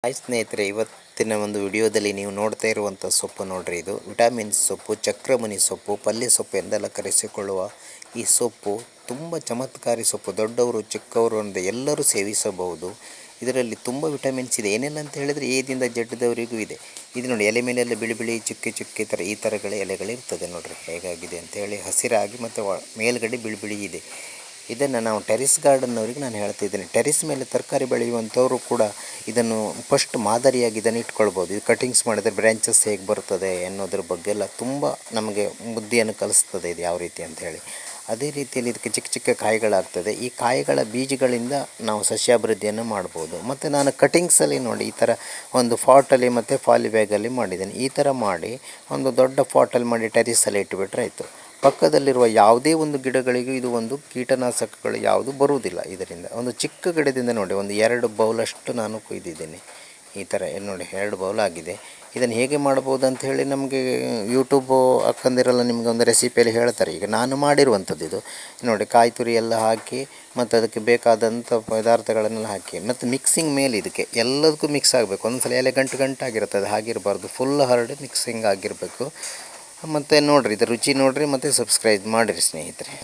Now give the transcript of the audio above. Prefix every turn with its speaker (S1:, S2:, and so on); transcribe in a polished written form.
S1: Hi ಸ್ನೇಹಿತರೆ, ಇವತ್ತಿನ ಒಂದು ವಿಡಿಯೋದಲ್ಲಿ ನೀವು ನೋಡ್ತಾ ಇರುವಂಥ ಸೊಪ್ಪು ನೋಡ್ರಿ. ಇದು ವಿಟಮಿನ್ ಸೊಪ್ಪು, ಚಕ್ರಮುನಿ ಸೊಪ್ಪು, ಪಲ್ಯ ಸೊಪ್ಪು ಎಂದೆಲ್ಲ ಕರೆಸಿಕೊಳ್ಳುವ ಈ ಸೊಪ್ಪು ತುಂಬ ಚಮತ್ಕಾರಿ ಸೊಪ್ಪು. ದೊಡ್ಡವರು ಚಿಕ್ಕವರು ಅಂದರೆ ಎಲ್ಲರೂ ಸೇವಿಸಬಹುದು. ಇದರಲ್ಲಿ ತುಂಬ ವಿಟಮಿನ್ಸ್ ಇದೆ. ಏನೆಲ್ಲ ಅಂತ ಹೇಳಿದರೆ ಏದಿಂದ ಜಡ್ಡದವರಿಗೂ ಇದೆ. ಇದು ನೋಡಿ, ಎಲೆ ಮೇಲೆಲ್ಲ ಬಿಳಿ ಬಿಳಿ ಚುಕ್ಕೆ ಚುಕ್ಕೆ ಥರ ಈ ಥರಗಳ ಎಲೆಗಳಿರ್ತದೆ ನೋಡ್ರಿ. ಹೇಗಾಗಿದೆ ಅಂತೇಳಿ ಹಸಿರಾಗಿ ಮತ್ತು ಮೇಲ್ಗಡೆ ಬಿಳಿ ಬಿಳಿ ಇದೆ. ಇದನ್ನು ನಾವು ಟೆರಿಸ್ ಗಾರ್ಡನ್ನವರಿಗೆ ನಾನು ಹೇಳ್ತಿದ್ದೀನಿ. ಟೆರಿಸ್ ಮೇಲೆ ತರಕಾರಿ ಬೆಳೆಯುವಂಥವರು ಕೂಡ ಇದನ್ನು ಫಸ್ಟ್ ಮಾದರಿಯಾಗಿ ಇದನ್ನು ಇಟ್ಕೊಳ್ಬೋದು. ಇದು ಕಟಿಂಗ್ಸ್ ಮಾಡಿದರೆ ಬ್ರ್ಯಾಂಚಸ್ ಹೇಗೆ ಬರ್ತದೆ ಅನ್ನೋದ್ರ ಬಗ್ಗೆ ಎಲ್ಲ ತುಂಬ ನಮಗೆ ಬುದ್ಧಿಯನ್ನು ಕಲಿಸ್ತದೆ ಇದು ಯಾವ ರೀತಿ ಅಂಥೇಳಿ. ಅದೇ ರೀತಿಯಲ್ಲಿ ಇದಕ್ಕೆ ಚಿಕ್ಕ ಚಿಕ್ಕ ಕಾಯಿಗಳಾಗ್ತದೆ. ಈ ಕಾಯಿಗಳ ಬೀಜಗಳಿಂದ ನಾವು ಸಸ್ಯಾಭಿವೃದ್ಧಿಯನ್ನು ಮಾಡ್ಬೋದು. ಮತ್ತು ನಾನು ಕಟಿಂಗ್ಸಲ್ಲಿ ನೋಡಿ ಈ ಥರ ಒಂದು ಫಾಟಲ್ಲಿ ಮತ್ತು ಫಾಲಿ ಬ್ಯಾಗಲ್ಲಿ ಮಾಡಿದ್ದೇನೆ. ಈ ಥರ ಮಾಡಿ ಒಂದು ದೊಡ್ಡ ಫಾಟಲ್ಲಿ ಮಾಡಿ ಟೆರಿಸಲ್ಲಿ ಇಟ್ಟುಬಿಟ್ರೆ ಆಯಿತು. ಪಕ್ಕದಲ್ಲಿರುವ ಯಾವುದೇ ಒಂದು ಗಿಡಗಳಿಗೂ ಇದು ಒಂದು ಕೀಟನಾಶಕಗಳು ಯಾವುದು ಬರುವುದಿಲ್ಲ. ಇದರಿಂದ ಒಂದು ಚಿಕ್ಕ ಗಿಡದಿಂದ ನೋಡಿ ಒಂದು 2 ಬೌಲಷ್ಟು ನಾನು ಕೊಯ್ದಿದ್ದೀನಿ. ಈ ಥರ ನೋಡಿ 2 ಬೌಲ್ ಆಗಿದೆ. ಇದನ್ನು ಹೇಗೆ ಮಾಡ್ಬೋದು ಅಂತ ಹೇಳಿ ನಮಗೆ ಯೂಟ್ಯೂಬು ಅಕ್ಕಂದಿರೆಲ್ಲ ನಿಮಗೆ ಒಂದು ರೆಸಿಪಿಯಲ್ಲಿ ಹೇಳ್ತಾರೆ. ಈಗ ನಾನು ಮಾಡಿರುವಂಥದ್ದು ಇದು ನೋಡಿ. ಕಾಯಿ ತುರಿ ಎಲ್ಲ ಹಾಕಿ ಮತ್ತು ಅದಕ್ಕೆ ಬೇಕಾದಂಥ ಪದಾರ್ಥಗಳನ್ನೆಲ್ಲ ಹಾಕಿ ಮತ್ತು ಮಿಕ್ಸಿಂಗ್ ಮೇಲೆ ಇದಕ್ಕೆ ಎಲ್ಲದಕ್ಕೂ ಮಿಕ್ಸ್ ಆಗಬೇಕು. ಒಂದ್ಸಲ ಎಲೆ ಗಂಟು ಗಂಟಾಗಿರ್ತದೆ, ಹಾಗಿರಬಾರ್ದು. ಫುಲ್ ಹರಡಿ ಮಿಕ್ಸಿಂಗ್ ಆಗಿರಬೇಕು. ಮತ್ತು ನೋಡಿರಿ, ಇದು ರುಚಿ ನೋಡಿರಿ ಮತ್ತು ಸಬ್ಸ್ಕ್ರೈಬ್ ಮಾಡಿರಿ ಸ್ನೇಹಿತರೆ.